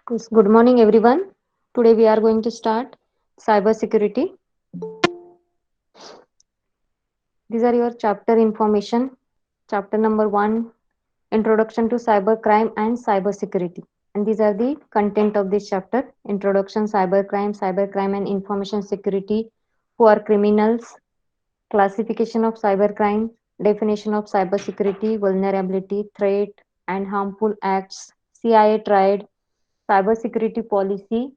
Yes, good morning, everyone. Today we are going to start cybersecurity. These are your chapter information. Chapter number 1, Introduction to Cybercrime and Cybersecurity. And these are the content of this chapter: Introduction, Cybercrime and Information Security, who are criminals, classification of cybercrime, definition of cybersecurity, vulnerability, threat, and harmful acts, CIA tried, cybersecurity policy,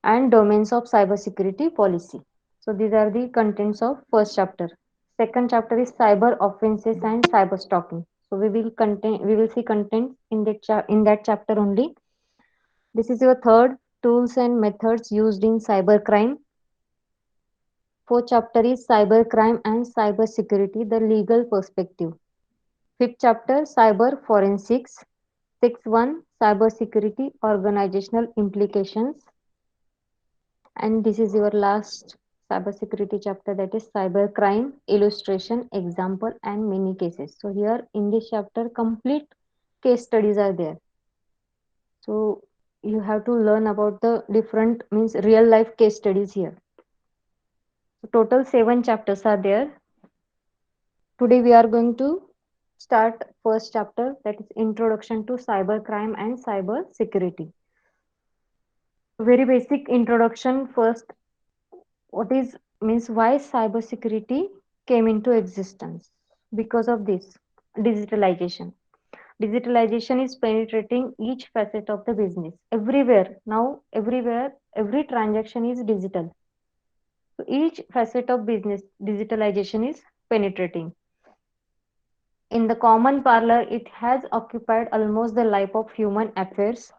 and domains of cybersecurity policy. So these are the contents of first chapter. Second chapter is cyber offenses and cyber stalking. So we will see content in that chapter only. This is your third, tools and methods used in cybercrime. Fourth chapter is cybercrime and cybersecurity, the legal perspective. Fifth chapter, cyber forensics. Sixth one, cybersecurity organizational implications. And this is your last cybersecurity chapter, that is cybercrime, illustration, example, and many cases. So here in this chapter, complete case studies are there. So you have to learn about the different means real life case studies here. So total 7 chapters are there. Today we are going to start first chapter, that is introduction to cybercrime and cyber security. Very basic introduction first. What is means why cybersecurity came into existence? Because of this digitalization. Digitalization is penetrating each facet of the business everywhere. Now everywhere, every transaction is digital. So each facet of business digitalization is penetrating. In the common parlor, it has occupied almost the life of human affairs.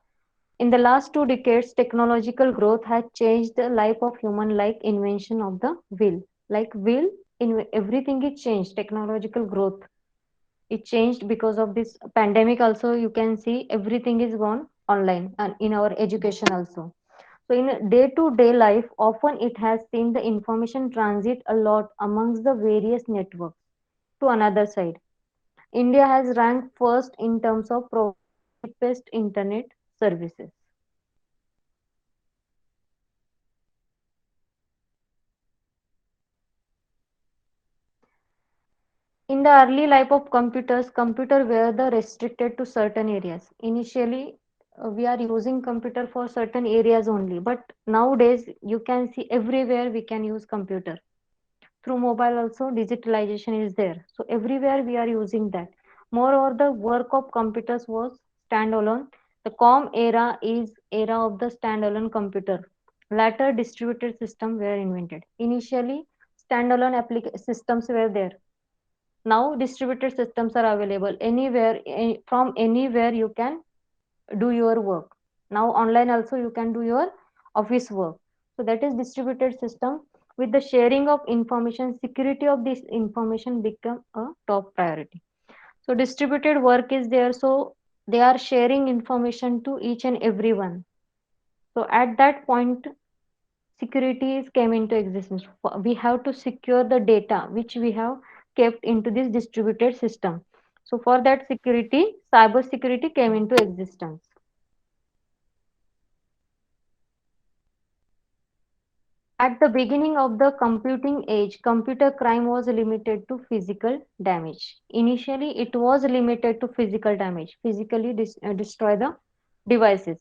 In the last 2 decades, technological growth has changed the life of human like invention of the wheel. Like wheel, in everything is changed. Technological growth it changed because of this pandemic. Also, you can see everything is gone online and in our education also. So in day-to-day life, often it has seen the information transit a lot amongst the various networks to another side. India has ranked first in terms of providing cheapest internet services. In the early life of computers, computer were the restricted to certain areas. Initially, we are using computer for certain areas only, but nowadays you can see everywhere we can use computer. Through mobile also digitalization is there. So everywhere we are using that. Moreover, the work of computers was standalone. The COM era is era of the standalone computer. Later distributed systems were invented. Initially, standalone systems were there. Now distributed systems are available anywhere, from anywhere you can do your work. Now online also you can do your office work. So that is distributed system. With the sharing of information, security of this information become a top priority. So distributed work is there, so they are sharing information to each and everyone. So at that point, security came into existence. We have to secure the data which we have kept into this distributed system. So for that security, cyber security came into existence. At the beginning of the computing age, computer crime was limited to physical damage. Initially, it was limited to physical damage, physically destroy the devices.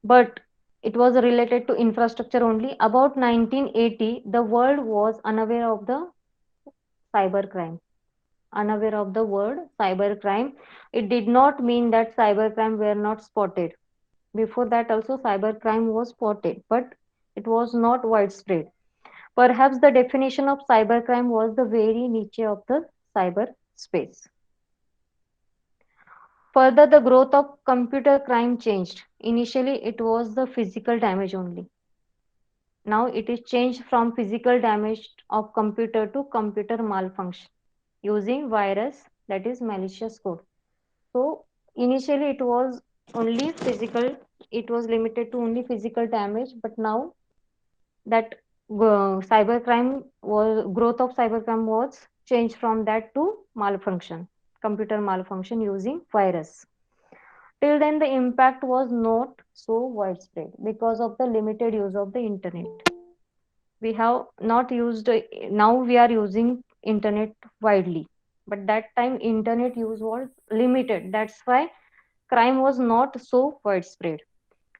But it was related to infrastructure only. About 1980, the world was unaware of the cybercrime. Unaware of the word cybercrime. It did not mean that cybercrime were not spotted. Before that also cybercrime was spotted, but it was not widespread. Perhaps the definition of cybercrime was the very niche of the cyber space. Further, the growth of computer crime changed. Initially, it was the physical damage only. Now it is changed from physical damage of computer to computer malfunction using virus, that is malicious code. So initially it was only physical, it was limited to only physical damage, but now that cybercrime was growth of cybercrime was changed from that to malfunction, computer malfunction using virus. Till then, the impact was not so widespread because of the limited use of the internet. We have not used, now we are using internet widely, but that time internet use was limited. That's why crime was not so widespread.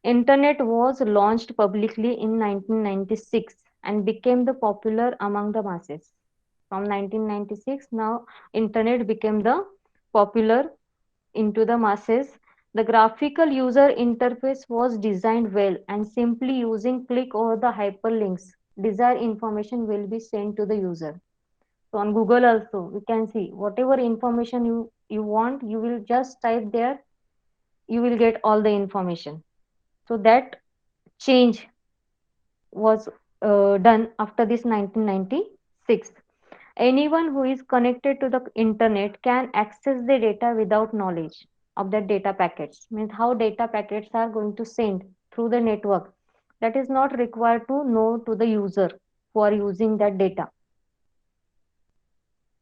Internet was launched publicly in 1996 and became the popular among the masses. From 1996, now internet became the popular into the masses. The graphical user interface was designed well and simply using click over the hyperlinks, desired information will be sent to the user. So on Google also, we can see whatever information you want, you will just type there, you will get all the information. So that change was done after this 1996. Anyone who is connected to the internet can access the data without knowledge of the data packets. Means how data packets are going to send through the network. That is not required to know to the user who are using that data.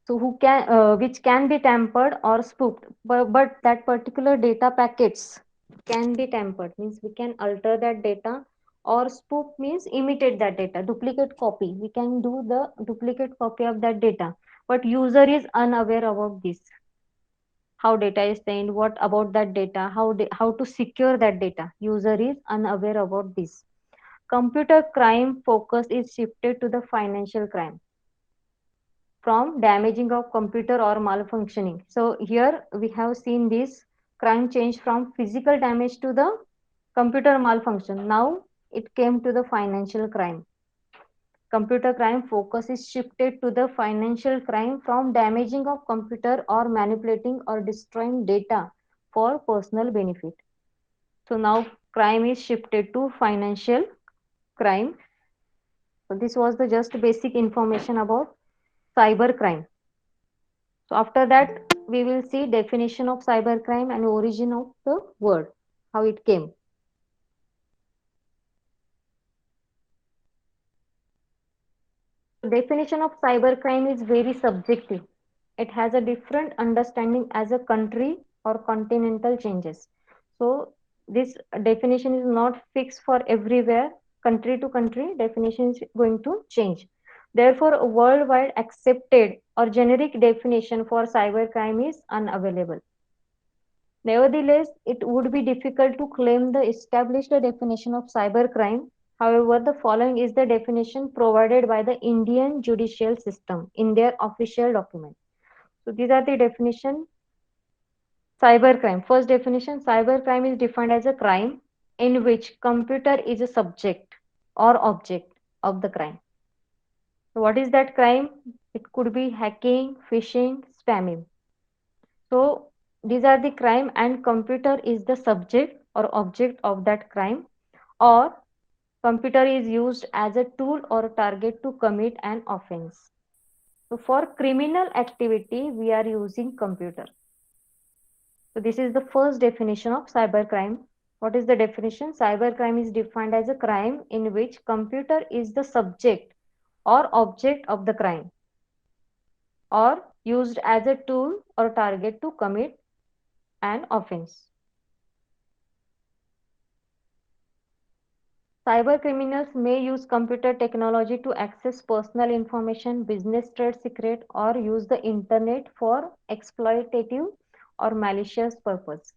So who can which can be tampered or spoofed, but that particular data packets can be tampered, means we can alter that data, or spoof means imitate that data, duplicate copy, we can do the duplicate copy of that data, but user is unaware about this, how data is sent, what about that data, how to secure that data, user is unaware about this. Computer crime focus is shifted to the financial crime from damaging of computer or malfunctioning. So here we have seen this crime change from physical damage to the computer malfunction. Now it came to the financial crime. Computer crime focus is shifted to the financial crime from damaging of computer or manipulating or destroying data for personal benefit. So now crime is shifted to financial crime. So this was the just basic information about cyber crime. So after that, we will see definition of cybercrime and origin of the word, how it came. So definition of cybercrime is very subjective. It has a different understanding as a country or continental changes. So this definition is not fixed for everywhere. Country to country, definition is going to change. Therefore, a worldwide accepted or generic definition for cybercrime is unavailable. Nevertheless, it would be difficult to claim the established definition of cybercrime. However, the following is the definition provided by the Indian judicial system in their official document. So these are the definition. Cybercrime. First definition, cybercrime is defined as a crime in which computer is a subject or object of the crime. So what is that crime? It could be hacking, phishing, spamming. So these are the crime and computer is the subject or object of that crime, or computer is used as a tool or target to commit an offense. So for criminal activity, we are using computer. So this is the first definition of cybercrime. What is the definition? Cybercrime is defined as a crime in which computer is the subject or object of the crime, or used as a tool or target to commit an offense. Cyber criminals may use computer technology to access personal information, business trade secret, or use the internet for exploitative or malicious purpose.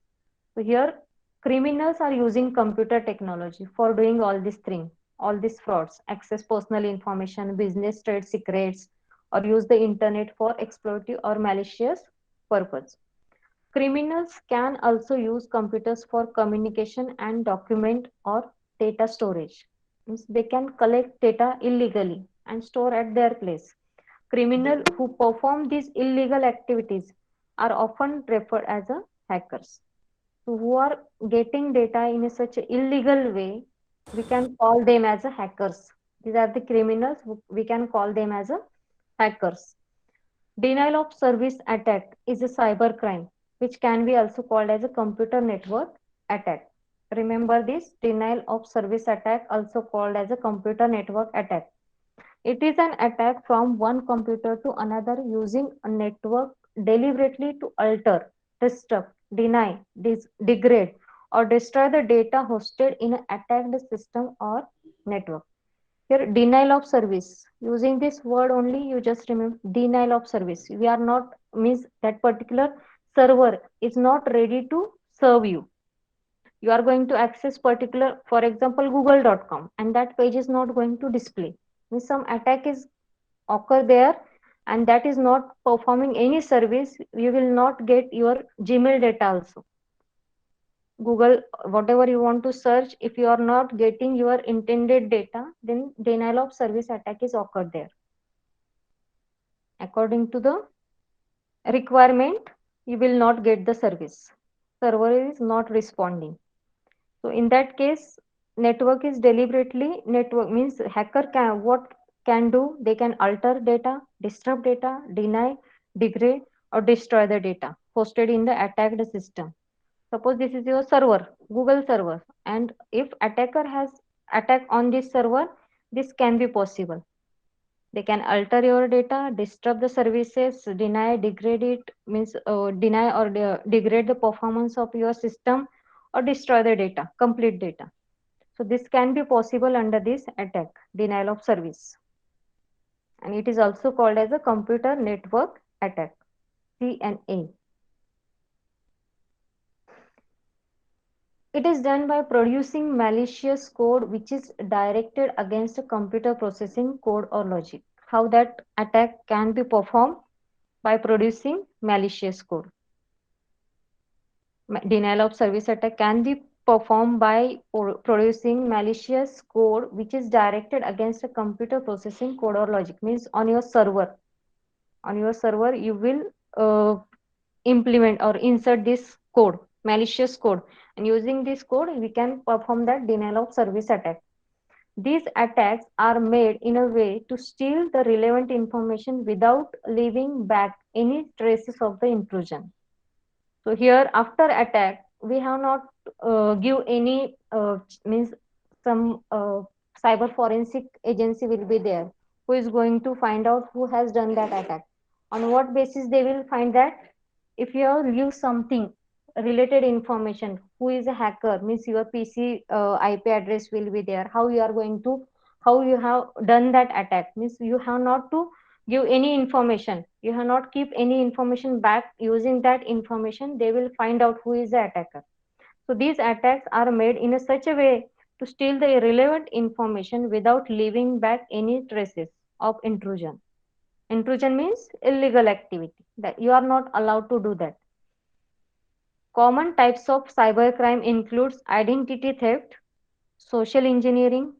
So here, criminals are using computer technology for doing all these things, all these frauds, access personal information, business trade secrets, or use the internet for exploitative or malicious purpose. Criminals can also use computers for communication and document or data storage. Means they can collect data illegally and store at their place. Criminals who perform these illegal activities are often referred as a hackers. So who are getting data in a such a illegal way, we can call them as a hackers. These are the criminals, we can call them as a hackers. Denial of service attack is a cyber crime, which can be also called as a computer network attack. Remember this, denial of service attack, also called as a computer network attack. It is an attack from one computer to another using a network deliberately to alter, disrupt, deny, degrade, or destroy the data hosted in an attacked system or network. Here, denial of service. Using this word only, you just remember denial of service. We are not, means that particular server is not ready to serve you. You are going to access particular, for example, google.com, and that page is not going to display. Means some attack is occur there, and that is not performing any service. You will not get your Gmail data also. Google, whatever you want to search, if you are not getting your intended data, then denial of service attack is occurred there. According to the requirement, you will not get the service. Server is not responding. So in that case, network is deliberately, network means hacker can, what can do, they can alter data, disrupt data, deny, degrade, or destroy the data hosted in the attacked system. Suppose this is your server, Google server, and if attacker has attack on this server, this can be possible. They can alter your data, disrupt the services, deny, degrade it, means deny or degrade the performance of your system, or destroy the data, complete data. So this can be possible under this attack, denial of service. And it is also called as a computer network attack, CNA. It is done by producing malicious code which is directed against a computer processing code or logic. How that attack can be performed? By producing malicious code. Denial of service attack can be performed by producing malicious code which is directed against a computer processing code or logic. Means on your server. On your server, you will implement or insert this code, malicious code. And using this code, we can perform that denial of service attack. These attacks are made in a way to steal the relevant information without leaving back any traces of the intrusion. So here after attack, we have not give any means some cyber forensic agency will be there who is going to find out who has done that attack. On what basis they will find that? If you have used something related information, who is a hacker, means your PC IP address will be there. How you are going to, how you have done that attack, means you have not to give any information. You have not keep any information back. Using that information, they will find out who is the attacker. So these attacks are made in a such a way to steal the irrelevant information without leaving back any traces of intrusion. Intrusion means illegal activity, that you are not allowed to do that. Common types of cybercrime includes identity theft, social engineering,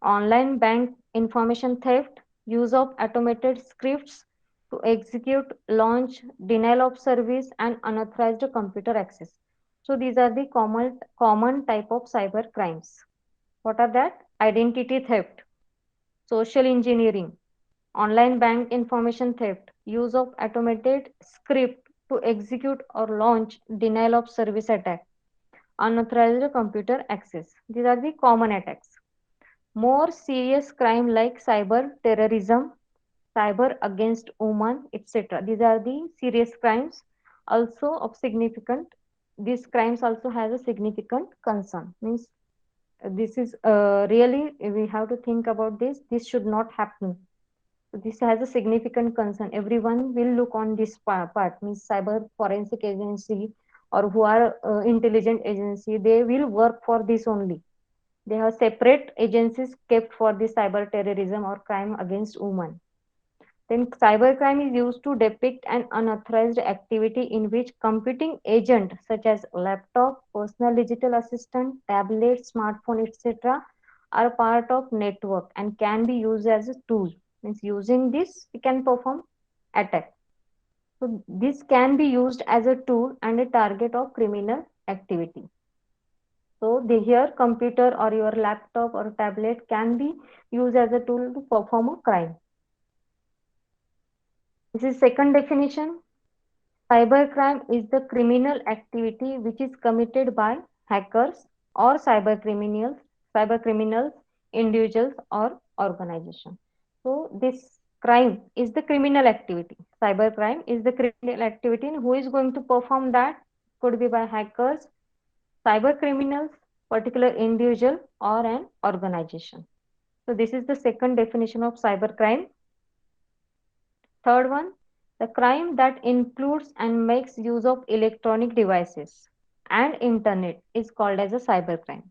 online bank information theft, use of automated scripts to execute, launch, denial of service, and unauthorized computer access. So these are the common type of cyber crimes. What are that? Identity theft, social engineering, online bank information theft, use of automated script to execute or launch denial of service attack, unauthorized computer access. These are the common attacks. More serious crime like cyber terrorism, cyber against women, etc. These are the serious crimes also of significant. These crimes also has a significant concern. Means this is really we have to think about this. This should not happen. This has a significant concern. Everyone will look on this part, means cyber forensic agency or who are intelligent agency, they will work for this only. They have separate agencies kept for the cyber terrorism or crime against women. Then cybercrime is used to depict an unauthorized activity in which computing agent such as laptop, personal digital assistant, tablet, smartphone, etc. are part of network and can be used as a tool. Means using this, we can perform attack. So this can be used as a tool and a target of criminal activity. So the here computer or your laptop or tablet can be used as a tool to perform a crime. This is second definition. Cybercrime is the criminal activity which is committed by hackers or cyber criminals, individuals or organization. So this crime is the criminal activity. Cybercrime is the criminal activity, and who is going to perform that? could be by hackers, cyber criminals, particular individual, or an organization. So this is the second definition of cybercrime. Third one, the crime that includes and makes use of electronic devices and internet is called as a cybercrime.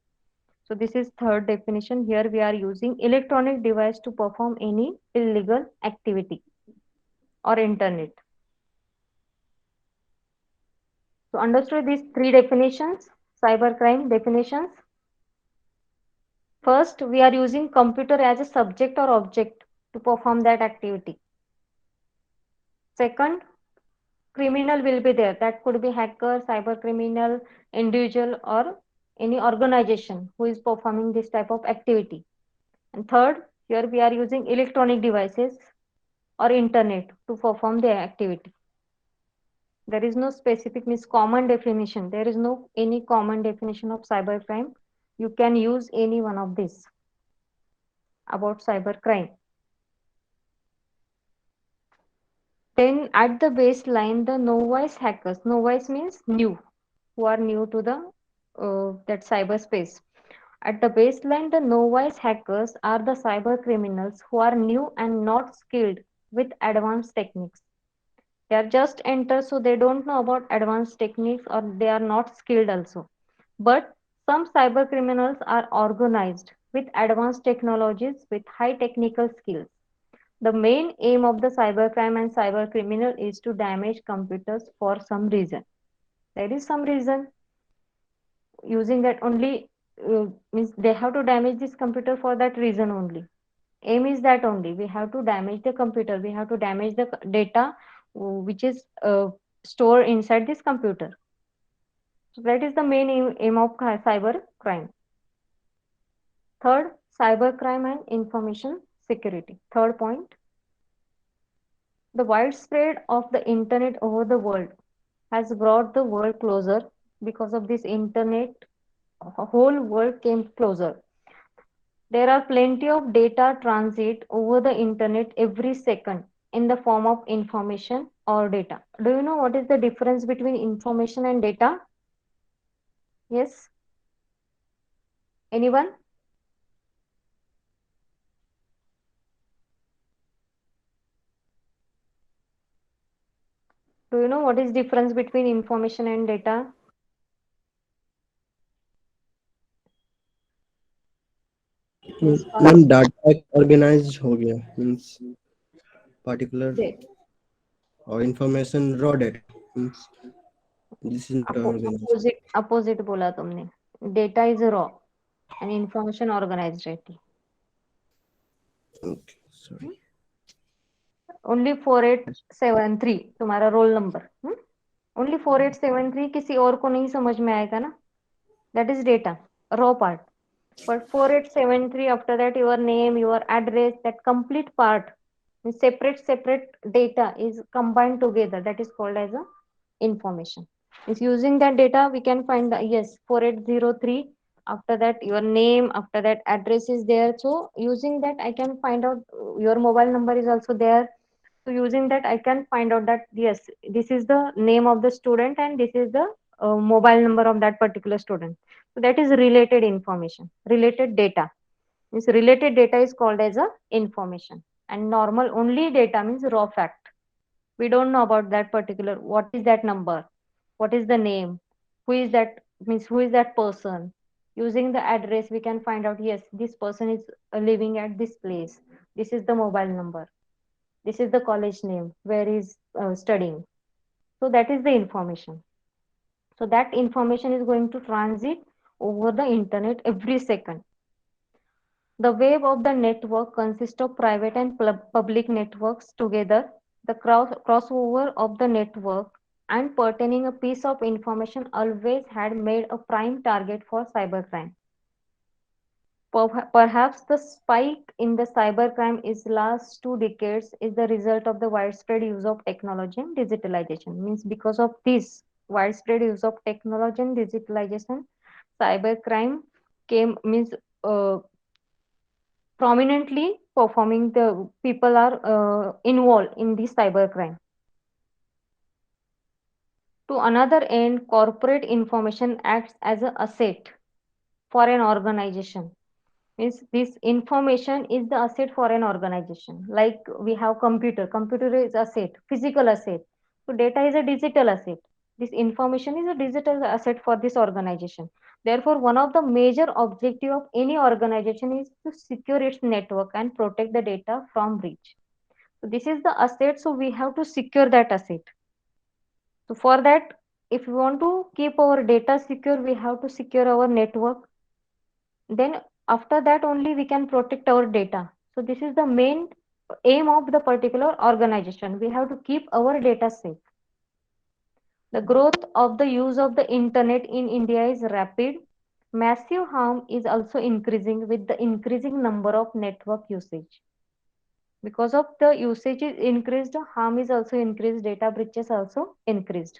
So this is third definition. Here we are using electronic device to perform any illegal activity or internet. So understood these three definitions, cybercrime definitions. First, we are using computer as a subject or object to perform that activity. Second, criminal will be there. That could be hacker, cyber criminal, individual, or any organization who is performing this type of activity. And third, here we are using electronic devices or internet to perform the activity. There is no specific means common definition. There is no any common definition of cybercrime. You can use any one of these about cybercrime. Then at the baseline, the novice hackers. Novice means new, who are new to the that cyberspace. At the baseline, the novice hackers are the cyber criminals who are new and not skilled with advanced techniques. They are just enter, so they don't know about advanced techniques or they are not skilled also. But some cyber criminals are organized with advanced technologies with high technical skills. The main aim of the cybercrime and cyber criminal is to damage computers for some reason. There is some reason using that only means they have to damage this computer for that reason only. Aim is that only. We have to damage the computer. We have to damage the data which is stored inside this computer. So that is the main aim of cyber crime. Third, cyber crime and information security. Third point, the widespread of the internet over the world has brought the world closer. Because of this internet, whole world came closer. There are plenty of data transit over the internet every second in the form of information or data. Do you know what is the difference between information and data? Yes? Anyone? Do you know what is difference between information and data? Yes, ma'am data एक organise हो गया means particular or information raw data means this is not organized. Opposite बोला तुमने. Data is raw and information organized रहती. Okay, sorry. Only 4873 तुम्हारा roll number. Only 4873 किसी और को नहीं समझ में आएगा ना. That is data, raw part. But 4873 after that your name, your address, that complete part, separate data is combined together. That is called as a information. If using that data we can find the yes 4803. After that your name, after that address is there. So using that I can find out your mobile number is also there. So using that I can find out that yes this is the name of the student and this is the mobile number of that particular student. So that is related information, related data. Means related data is called as a information, and normal only data means raw fact. We don't know about that particular, what is that number, what is the name, who is that, means who is that person. Using the address we can find out yes this person is living at this place, this is the mobile number, this is the college name where is studying. So that is the information. So that information is going to transit over the internet every second. The web of the network consists of private and public networks together. The crossover of the network and pertaining a piece of information always had made a prime target for cybercrime. Perhaps the spike in the cybercrime is last 2 decades is the result of the widespread use of technology and digitalization. Means because of this widespread use of technology and digitalization, cybercrime came means prominently performing, the people are involved in the cybercrime. To another end, corporate information acts as an asset for an organization. Means this information is the asset for an organization. Like we have computer is asset, physical asset. So data is a digital asset. This information is a digital asset for this organization. Therefore, one of the major objective of any organization is to secure its network and protect the data from breach. So this is the asset, so we have to secure that asset. So for that, if we want to keep our data secure, we have to secure our network. Then after that only we can protect our data. So this is the main aim of the particular organization. We have to keep our data safe. The growth of the use of the internet in India is rapid. Massive harm is also increasing with the increasing number of network usage. Because of the usage is increased, harm is also increased, data breaches also increased.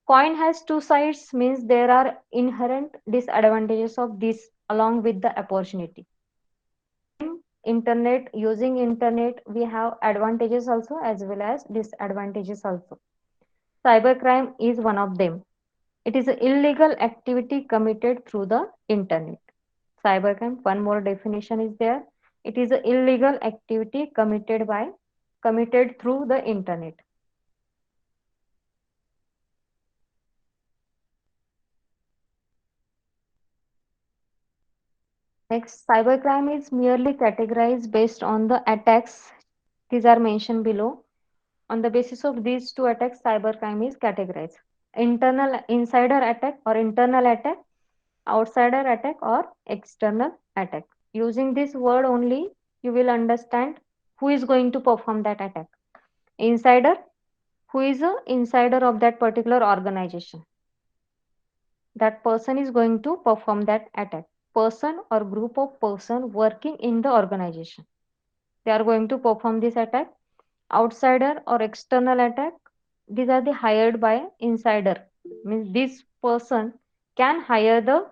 Coin has two sides means there are inherent disadvantages of this along with the opportunity. Same internet, using internet, we have advantages also as well as disadvantages also. Cybercrime is one of them. It is an illegal activity committed through the internet. Cybercrime, one more definition is there. It is an illegal activity committed through the internet. Next, cybercrime is merely categorized based on the attacks. These are mentioned below. On the basis of these two attacks, cybercrime is categorized. Internal insider attack or internal attack, outsider attack or external attack. Using this word only, you will understand who is going to perform that attack. Insider, who is a insider of that particular organization. That person is going to perform that attack. Person or group of person working in the organization. They are going to perform this attack. Outsider or external attack, these are the hired by insider. Means this person can hire the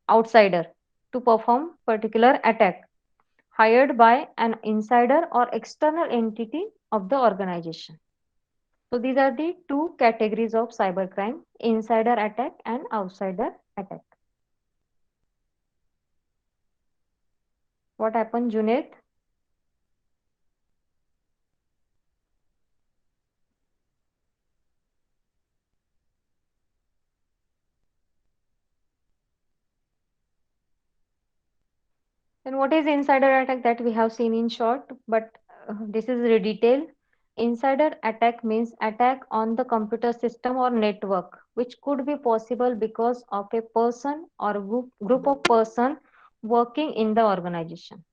outsider to perform particular attack, hired by an insider or external entity of the organization. So these are the two categories of cybercrime: insider attack and outsider attack. What happened, Junaid? Then what is insider attack that we have seen in short, but this is the detail. Insider attack means attack on the computer system or network, which could be possible because of a person or group of person working in the organization.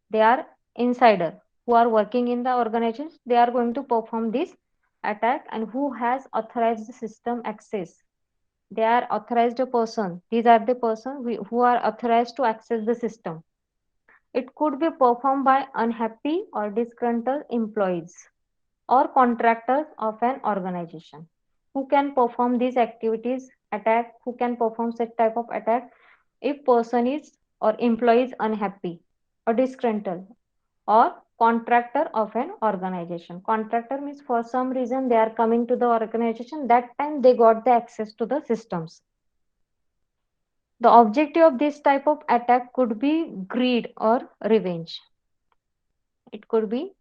They are insider who are working in the organization. They are going to perform this attack and who has authorized the system access. They are authorized person. These are the person who are authorized to access the system. It could be performed by unhappy or disgruntled employees or contractors of an organization. Who can perform these activities, attack, who can perform such type of attack if person is or employee is unhappy or disgruntled or contractor of an organization. Contractor means for some reason they are coming to the organization, that time they got the access to the systems. The objective of this type of attack could be greed or revenge. It could be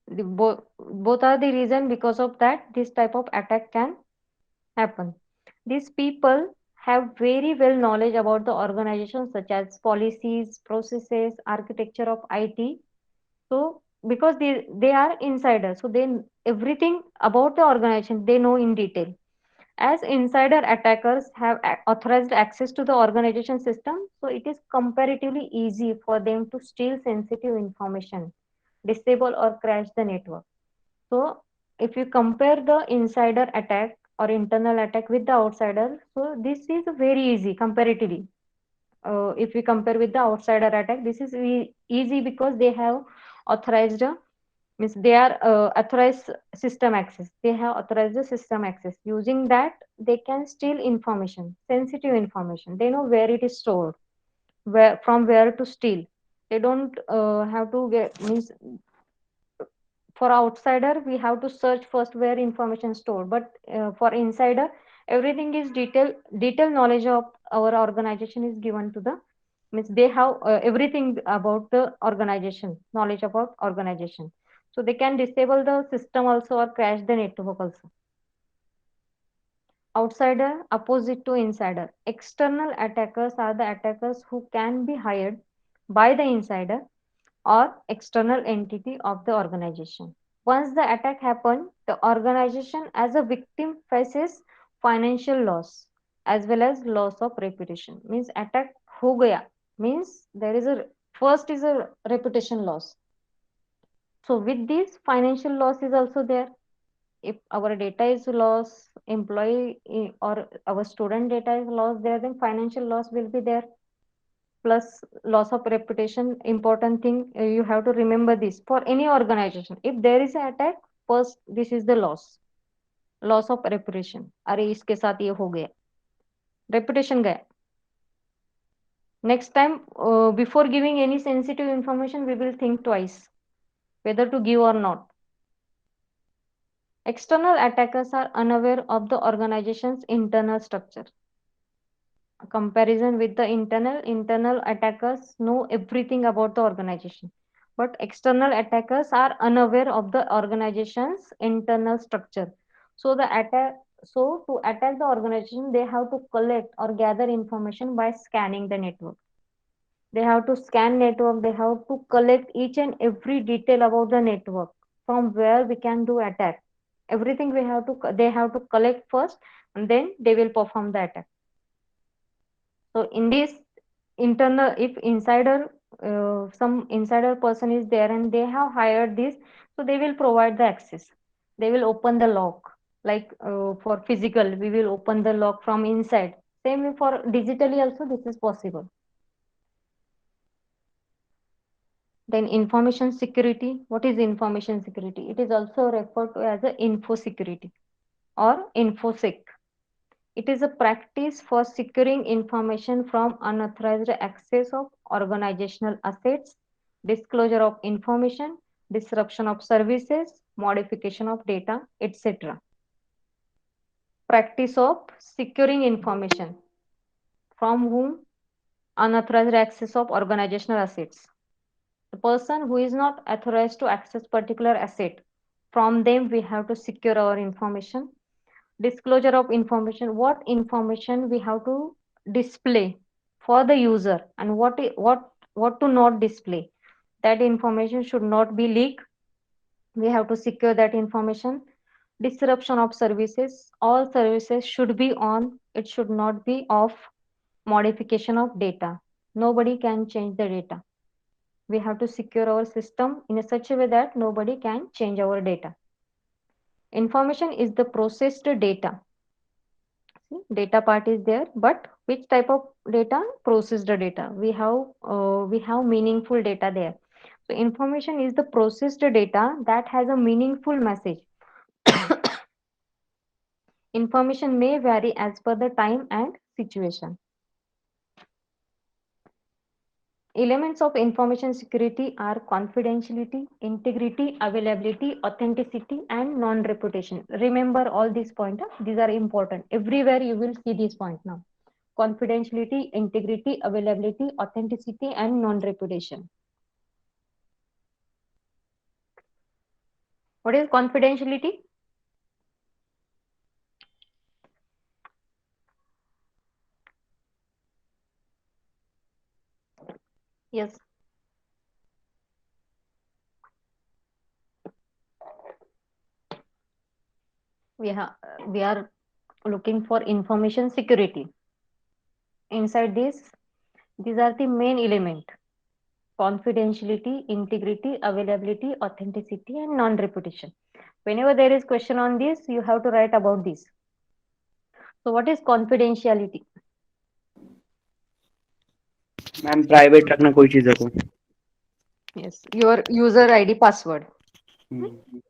both are the reason because of that this type of attack can happen. These people have very well knowledge about the organization such as policies, processes, architecture of IT. So because they are insiders, so they everything about the organization they know in detail. As insider attackers have authorized access to the organization system, so it is comparatively easy for them to steal sensitive information, disable or crash the network. So if you compare the insider attack or internal attack with the outsider, so this is very easy comparatively. If we compare with the outsider attack, this is easy because they have authorized means they are authorized system access. They have authorized the system access. Using that, they can steal information, sensitive information. They know where it is stored, where to steal. They don't have to get means For outsider, we have to search first where information stored. But for insider, everything is detailed knowledge of our organization is given to the, means they have everything about the organization, knowledge about organization. So they can disable the system also or crash the network also. Outsider, opposite to insider. External attackers are the attackers who can be hired by the insider or external entity of the organization. Once the attack happens, the organization as a victim faces financial loss as well as loss of reputation. Means attack ho gaya means there is a, first is a reputation loss. So with this financial loss is also there. If our data is lost, employee or our student data is lost there, then financial loss will be there, plus loss of reputation. Important thing, you have to remember this for any organization. If there is an attack, first this is the loss of reputation. अरे इसके साथ ये हो गया, reputation गया. Next time, before giving any sensitive information, we will think twice whether to give or not. External attackers are unaware of the organization's internal structure. Comparison with the internal attackers know everything about the organization, but external attackers are unaware of the organization's internal structure. So the attack, so to attack the organization, they have to collect or gather information by scanning the network. They have to scan network, they have to collect each and every detail about the network, from where we can do attack. Everything we have to, they have to collect first, and then they will perform the attack. So in this internal, if insider, some insider person is there and they have hired this, so they will provide the access. They will open the lock. Like for physical, we will open the lock from inside. Same for digitally also this is possible. Then information security. What is information security? It is also referred to as a info security or infosec. It is a practice for securing information from unauthorized access of organizational assets, disclosure of information, disruption of services, modification of data, etc. Practice of securing information from whom? Unauthorized access of organizational assets. The person who is not authorized to access particular asset, from them we have to secure our information. Disclosure of information, what information we have to display for the user, and what to not display. That information should not be leaked, we have to secure that information. Disruption of services, all services should be on, it should not be off. Modification of data, nobody can change the data. We have to secure our system in a such a way that nobody can change our data. Information is the processed data. See, data part is there, but which type of data? Processed data. We have meaningful data there. So information is the processed data that has a meaningful message. Information may vary as per the time and situation. Elements of information security are confidentiality, integrity, availability, authenticity, and non-reputation. Remember all these points. These are important. Everywhere you will see these points now. Confidentiality, integrity, availability, authenticity, and non-reputation. What is confidentiality? Yes, we have we are looking for information security. Inside this, these are the main element: confidentiality, integrity, availability, authenticity, and non-reputation. Whenever there is question on this, you have to write about this. So what is confidentiality? Ma'am private रखना कोई चीज़ों को। Yes, your user ID password. Hmm? Hmm,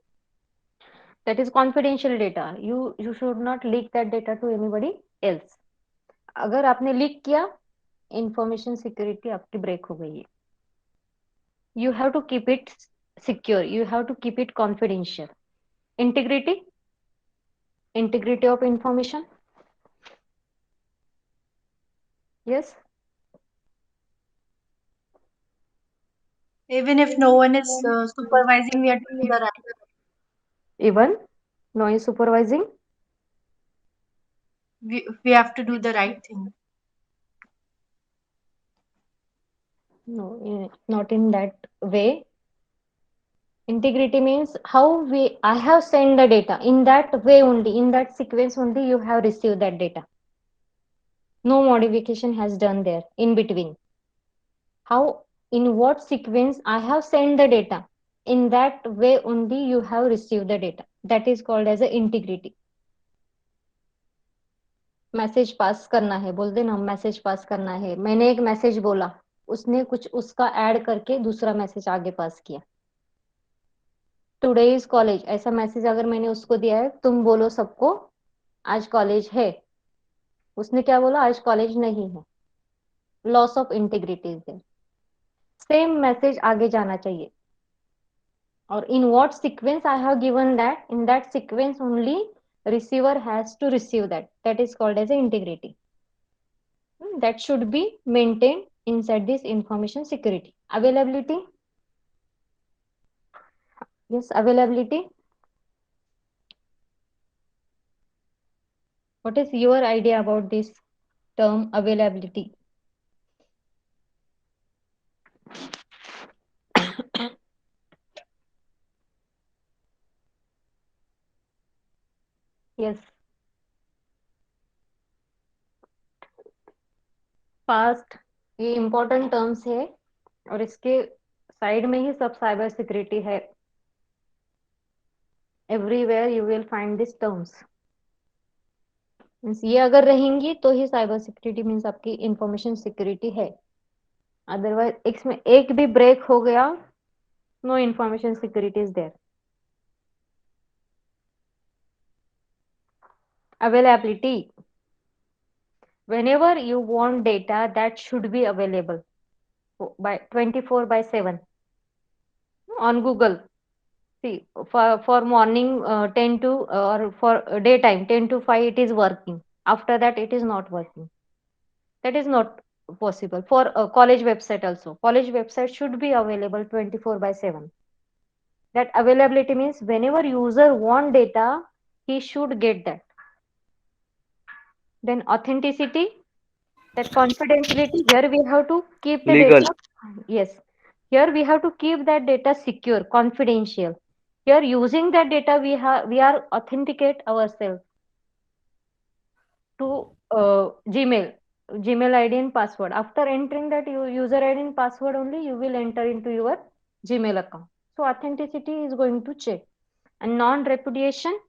That is confidential data. You should not leak that data to anybody else. अगर आपने leak किया, information security आपकी break हो गई है. You have to keep it secure. You have to keep it confidential. Integrity, integrity of information. Yes, Even if no one is supervising, we have to do the right. even noise supervising. We have to do the right thing. No, not in that way. Integrity means how we I have sent the data in that way only, in that sequence only you have received that data. No modification has done there in between. How, in what sequence I have sent the data, in that way only you have received the data. That is called as a integrity. Message pass करना है, बोलते ना message pass करना है, मैंने एक message बोला, उसने कुछ उसका ऐड करके दूसरा मैसेज आगे पास किया. टुडे इज कॉलेज, ऐसा मैसेज अगर मैंने उसको दिया है, तुम बोलो सबको आज कॉलेज है, उसने क्या बोला आज कॉलेज नहीं है. Loss of integrity is there. Same message आगे जाना चाहिए. और in what sequence I have given that, in that sequence only receiver has to receive that. That is called as a integrity. That should be maintained inside this information security. Availability. Yes, availability. What is your idea about this term availability? Yes, fast, ये important terms है और इसके side में ही सब cyber security है. Everywhere you will find this terms. Means ये अगर रहेंगी तो ही साइबर सिक्योरिटी मीन्स आपकी इंफॉर्मेशन सिक्योरिटी है. अदरवाइज इसमें एक भी ब्रेक हो गया, no information security is there. Availability. Whenever you want data, that should be available by 24/7 on Google. See, for morning 10 to or for daytime 10 to 5 it is working. After that it is not working. That is not possible. For a college website also. College website should be available 24/7. That availability means whenever user want data, he should get that. Then authenticity, that confidentiality, here we have to keep the Legal. data. Yes, here we have to keep that data secure, confidential. Here using that data we are authenticate ourselves to Gmail ID and password. After entering that user ID and password only you will enter into your Gmail account. So authenticity is going to check. And non-repudiation.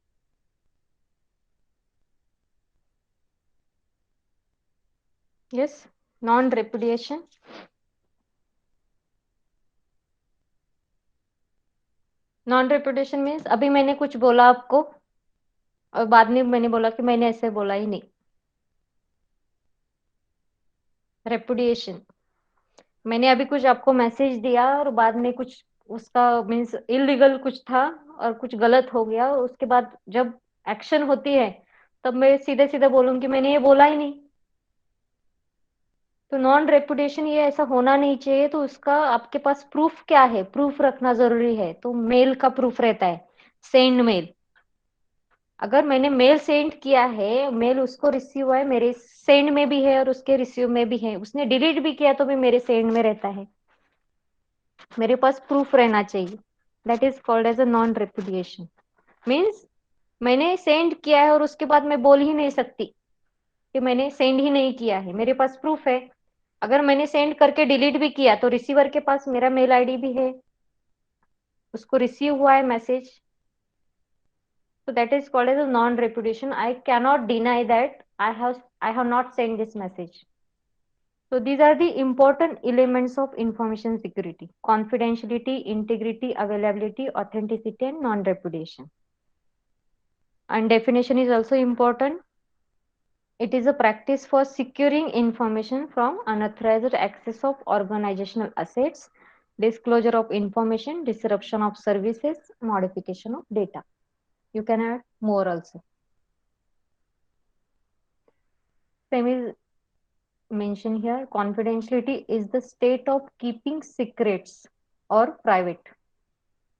Yes, non-repudiation. Non reputation means अभी मैंने कुछ बोला आपको और बाद में मैंने बोला कि मैंने ऐसे बोला ही नहीं. रेपुडिएशन, मैंने अभी कुछ आपको मैसेज दिया और बाद में कुछ उसका मीन्स इलीगल कुछ था और कुछ गलत हो गया, उसके बाद जब एक्शन होती है तब मैं सीधे सीधे बोलूंगी मैंने ये बोला ही नहीं. तो नॉन रेपुटेशन ये ऐसा होना नहीं चाहिए. तो उसका आपके पास प्रूफ क्या है, प्रूफ रखना जरूरी है. तो मेल का प्रूफ रहता है, सेंड मेल. अगर मैंने मेल सेंड किया है, मेल उसको रिसीव हुआ है, मेरे सेंड में भी है और उसके रिसीव में भी है, उसने डिलीट भी किया तो भी मेरे सेंड में रहता है. मेरे पास प्रूफ रहना चाहिए. That is called as a non repudiation. Means मैंने सेंड किया है और उसके बाद मैं बोल ही नहीं सकती कि मैंने सेंड ही नहीं किया है, मेरे पास प्रूफ है. अगर मैंने सेंड करके डिलीट भी किया तो रिसीवर के पास मेरा मेल आईडी भी है, उसको रिसीव हुआ है message. So that is called as a non-repudiation. I cannot deny that I have not sent this message. So these are the important elements of information security: confidentiality, integrity, availability, authenticity, and non-repudiation. And definition is also important. It is a practice for securing information from unauthorized access of organizational assets disclosure of information, disruption of services, modification of data. You can add more also. Same is mentioned here. Confidentiality is the state of keeping secrets or private.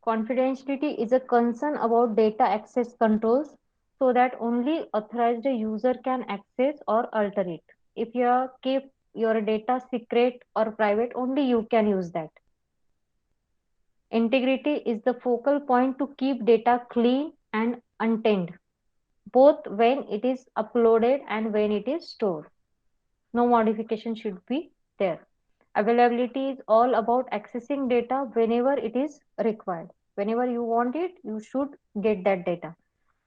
Confidentiality is a concern about data access controls so that only authorized user can access or alter it. If you keep your data secret or private, only you can use that. Integrity is the focal point to keep data clean and untainted, both when it is uploaded and when it is stored. No modification should be there. Availability is all about accessing data whenever it is required. Whenever you want it, you should get that data.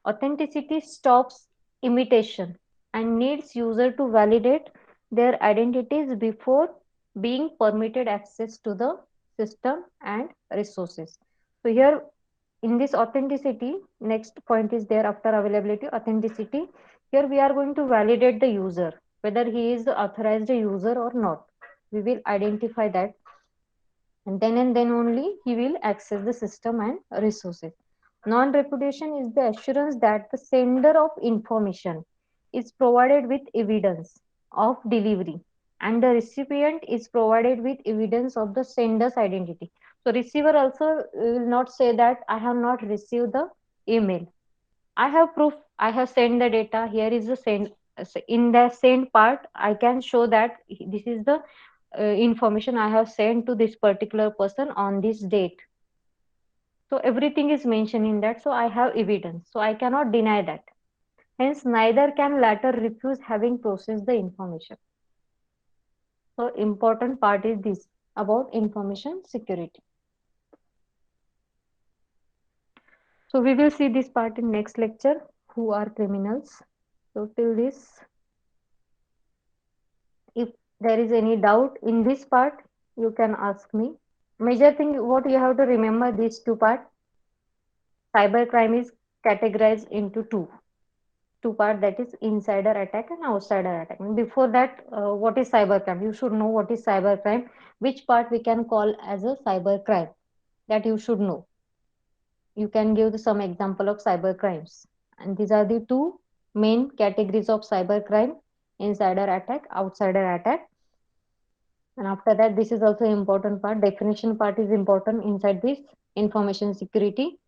Authenticity stops imitation and needs user to validate their identities before being permitted access to the system and resources. So here in this authenticity, next point is there after availability, authenticity. Here we are going to validate the user, whether he is the authorized user or not. We will identify that, and then only he will access the system and resources. Non-repudiation is the assurance that the sender of information is provided with evidence of delivery and the recipient is provided with evidence of the sender's identity. So receiver also will not say that I have not received the email. I have proof. I have sent the data. Here is the send. In the send part, I can show that this is the information I have sent to this particular person on this date. So everything is mentioned in that. So I have evidence. So I cannot deny that. Hence, neither can latter refuse having processed the information. So important part is this about information security. So we will see this part in next lecture. Who are criminals? So till this, if there is any doubt in this part, you can ask me. Major thing what you have to remember these two part. Cybercrime is categorized into two part, that is insider attack and outsider attack. Before that, what is cybercrime? You should know what is cybercrime, which part we can call as a cybercrime, that you should know. You can give some example of cybercrimes, and these are the two main categories of cybercrime: insider attack, outsider attack. And after that, this is also important part. Definition part is important inside this information security,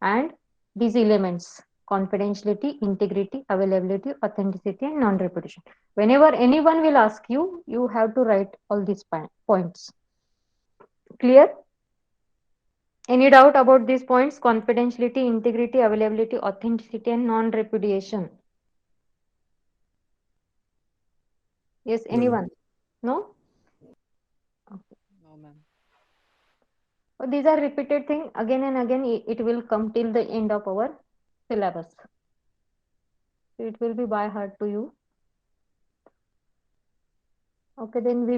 and these elements: confidentiality, integrity, availability, authenticity, and non-repudiation. Whenever anyone will ask you, you have to write all these points. Clear? Any doubt about these points? Confidentiality, integrity, availability, authenticity, and non-repudiation. Yes, No. anyone? No? Okay. No, ma'am. So these are repeated thing again and again. It will come till the end of our syllabus. So it will be by heart to you. Okay, then we will